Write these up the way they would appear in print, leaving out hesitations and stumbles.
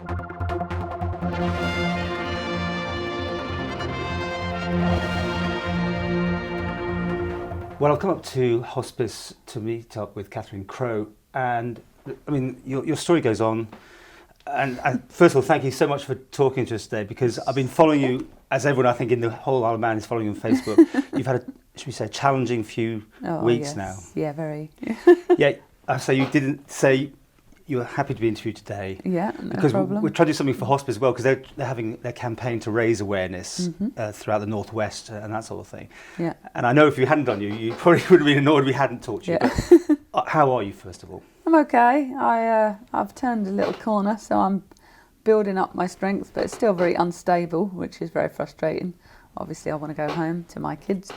Well, I've come up to hospice to meet up with Katherine Crowe, and I mean, your story goes on. And first of all, thank you so much for talking to us today, because I've been following you, as everyone I think in the whole Isle of Man is following you on Facebook. You've had should we say, challenging few weeks now. Yeah, very. Yeah, so you didn't say you were happy to be interviewed today. Yeah, no because problem. we're trying to do something for hospice as well, because they're having their campaign to raise awareness throughout the Northwest and that sort of thing. Yeah. And I know if we hadn't done you probably would have been annoyed we hadn't talked to you. Yeah. But how are you, first of all? I'm okay. I've turned a little corner, so I'm building up my strength, but it's still very unstable, which is very frustrating. Obviously, I want to go home to my kids.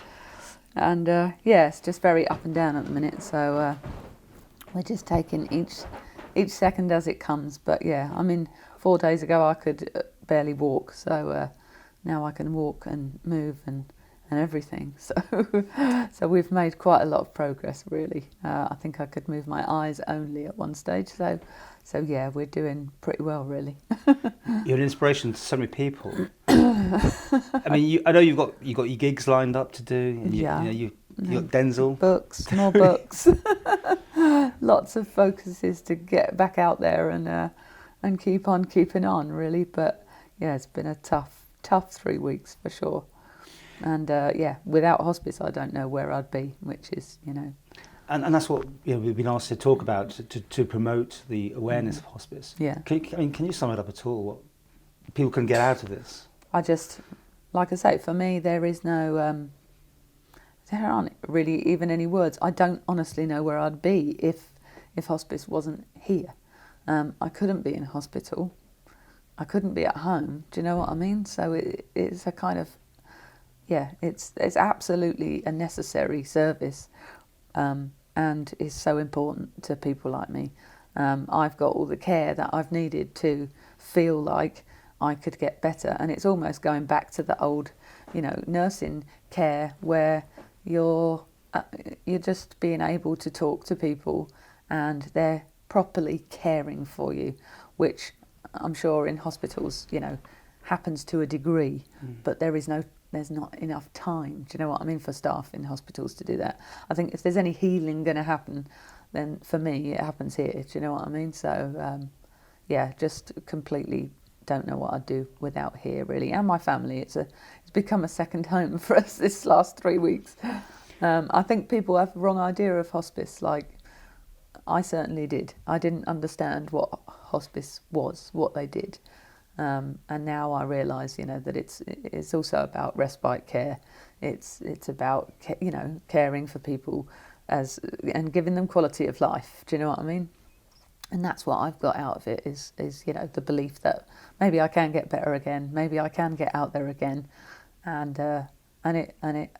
And yeah, it's just very up and down at the minute, so we're just taking each second as it comes. But yeah, I mean, 4 days ago I could barely walk, so now I can walk and move and everything. So we've made quite a lot of progress, really. I think I could move my eyes only at one stage, so yeah, we're doing pretty well, really. You're an inspiration to so many people. I mean, I know you've got your gigs lined up to do. And you got Denzel. Books, more books. Lots of focuses to get back out there and keep on keeping on, really. But yeah, it's been a tough 3 weeks for sure. And yeah, without hospice, I don't know where I'd be, which is, And that's what we've been asked to talk about, to promote the awareness of hospice. Yeah. Can you sum it up at all? What people can get out of this? Like I say, for me, there aren't really even any words. I don't honestly know where I'd be if hospice wasn't here. I couldn't be in a hospital. I couldn't be at home. Do you know what I mean? So it's a kind of, yeah, it's absolutely a necessary service, and is so important to people like me. I've got all the care that I've needed to feel like I could get better, and it's almost going back to the old, nursing care where you're just being able to talk to people and they're properly caring for you, which I'm sure in hospitals, happens to a degree, but there's not enough time, do you know what I mean, for staff in hospitals to do that. I think if there's any healing going to happen, then for me it happens here, do you know what I mean? So yeah, just completely don't know what I'd do without here, really, and my family. It's become a second home for us this last 3 weeks. I think people have the wrong idea of hospice, like I certainly did. I didn't understand what hospice was, what they did. And now I realise, that it's also about respite care. It's about caring for people and giving them quality of life. Do you know what I mean? And that's what I've got out of it is the belief that maybe I can get better again, maybe I can get out there again, and it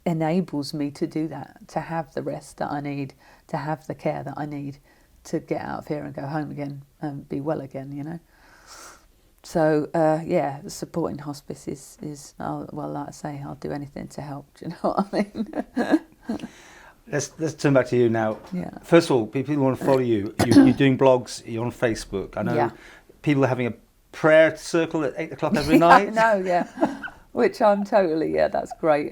enables me to do that, to have the rest that I need, to have the care that I need, to get out of here and go home again and be well again. So yeah, supporting hospice is well, like I say, I'll do anything to help. Do you know what I mean? Let's turn back to you now. Yeah. First of all, people who want to follow you, you're doing blogs, you're on Facebook. I know people are having a prayer circle at 8 o'clock every night. I know, yeah. Which I'm totally, that's great.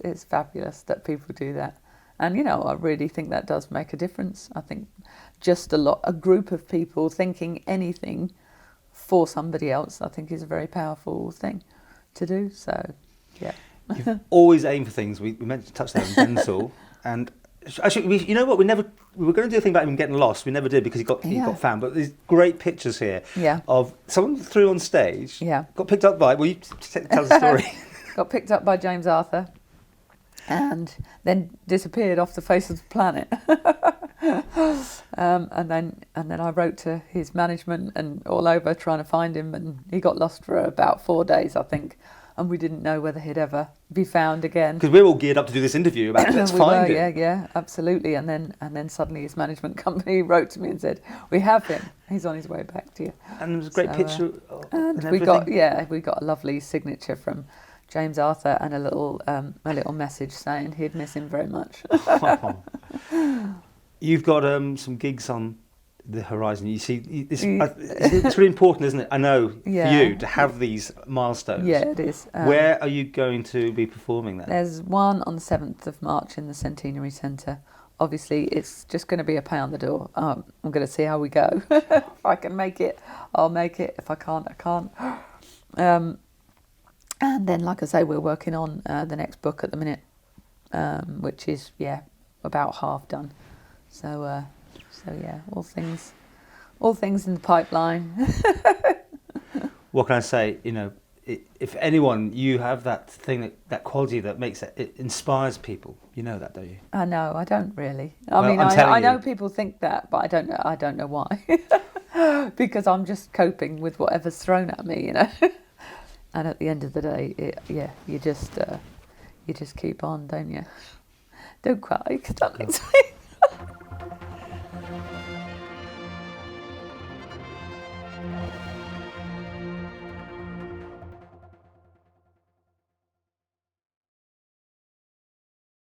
It's fabulous that people do that. And, I really think that does make a difference. I think just a group of people thinking anything for somebody else, I think is a very powerful thing to do. So, yeah. You've always aimed for things. We meant to touch that on Denzel, and actually, we were going to do a thing about him getting lost. We never did because he got found. But there's great pictures here of someone threw on stage. Yeah. Got picked up by. Well, you tell the story. Got picked up by James Arthur, and then disappeared off the face of the planet. And then I wrote to his management and all over trying to find him, and he got lost for about 4 days, I think. And we didn't know whether he'd ever be found again. Because we're all geared up to do this interview about let's find him. Yeah, absolutely. And then suddenly his management company wrote to me and said, "We have him. He's on his way back to you." And there was a great picture. And we got a lovely signature from James Arthur and a little message saying he'd miss him very much. You've got some gigs on the horizon. You see, it's really important, isn't it? I know Yeah. for you to have these milestones. Yeah, it is. Where are you going to be performing then? There's one on the 7th of March in the Centenary Centre. Obviously, it's just going to be a pay on the door. I'm going to see how we go. If I can make it, I'll make it. If I can't, I can't. And then, like I say, we're working on the next book at the minute, which is, about half done. So yeah, all things in the pipeline. What can I say? You know, if anyone, you have that thing, that quality that makes it inspires people. You know that, don't you? I know, I don't really. Well, I mean, I'm telling I know you. people think that, but I don't know why. Because I'm just coping with whatever's thrown at me, you know. And at the end of the day, you just keep on, don't you? Don't cry, because that makes me...